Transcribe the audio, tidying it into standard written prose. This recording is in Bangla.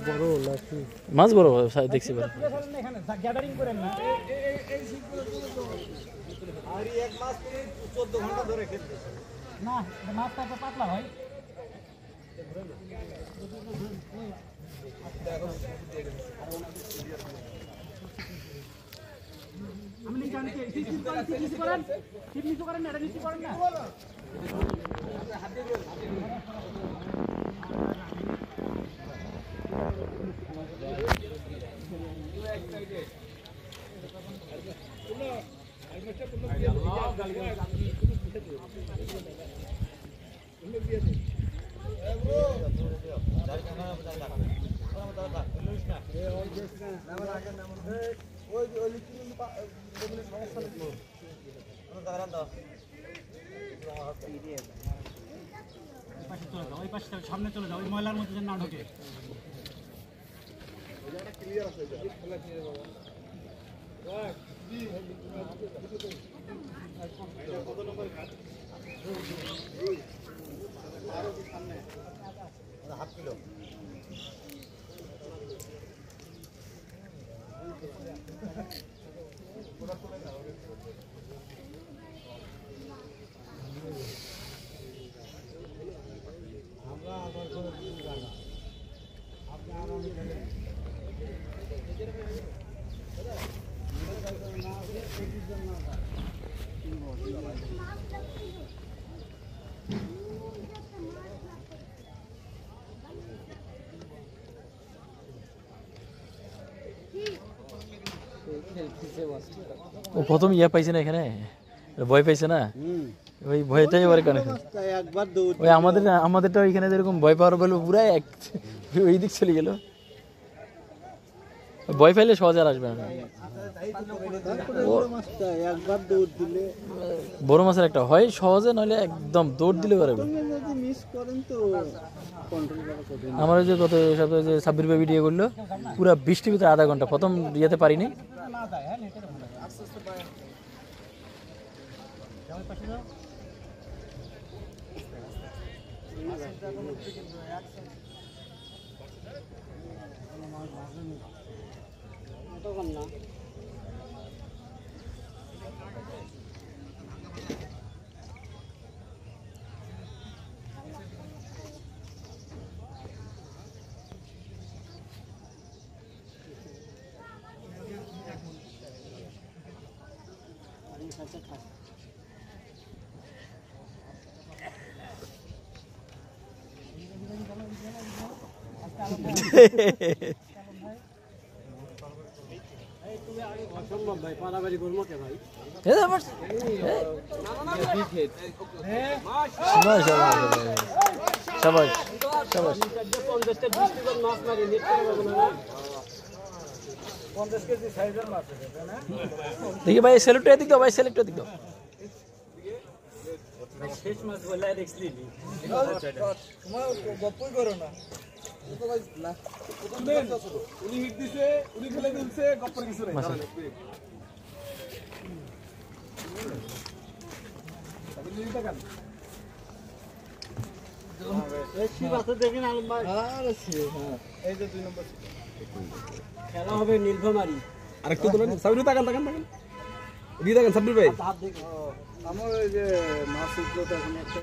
বড় নাকি মাছ বড় দেখছি বড় এখানে গ্যাদারিং করেন না এই শিপগুলো আর এক মাস 14 ঘন্টা ধরে খেলতেছে না মাছটা তো পাতলা ভাই আমি জানি কি কিছু করেন কিছু করেন না এটা কিছু করেন না সামনে চলে যাও ওই ময়লার মধ্যে যেন না ঢোকে হাফ কিলো আমরা আবার করে জায়গা আপনি আরামে খেলেন ও প্রথম ইয়া পাইছে না এখানে ভয় পাইছে না ওই ভয়টাই এবারে কানে একবার দৌড় ওই আমাদেরটা ওইখানে যেরকম ভয় পাওয়ার বলে পুরো ওই দিক চলে গেল ভয় পাইলে সহজে আর আসবে না একবার দৌড় দিলে বড় মাছের একটা হয় সহজে নইলে একদম দৌড় দিলে পারবে মিস করেন তো কন্ট্রোল করা কঠিন আমার যে গত সপ্তাহে যে সাব্বির ভাই ভিডিও করলো পুরো বৃষ্টির ভিতরে আধা ঘন্টা প্রথম ইয়েতে পারিনি ভাই পারাবাড়ি করবো কে ভাই দেখি ভাই সেলুটটা দিক দাও ভাই সেলুটটা দিক দাও শেষ মাছ বলে দেখলি গপ্পই করো না উনি হিট দিছে উনি ফেলে দিলছে গপ্পর কিছু নাই খেলা হবে নীলফামারী আরেকটু সাবির তাকান দিয়ে দেখেন সাব্বির ভাই আমার ওই যে মাছ উঠলো তখন একটা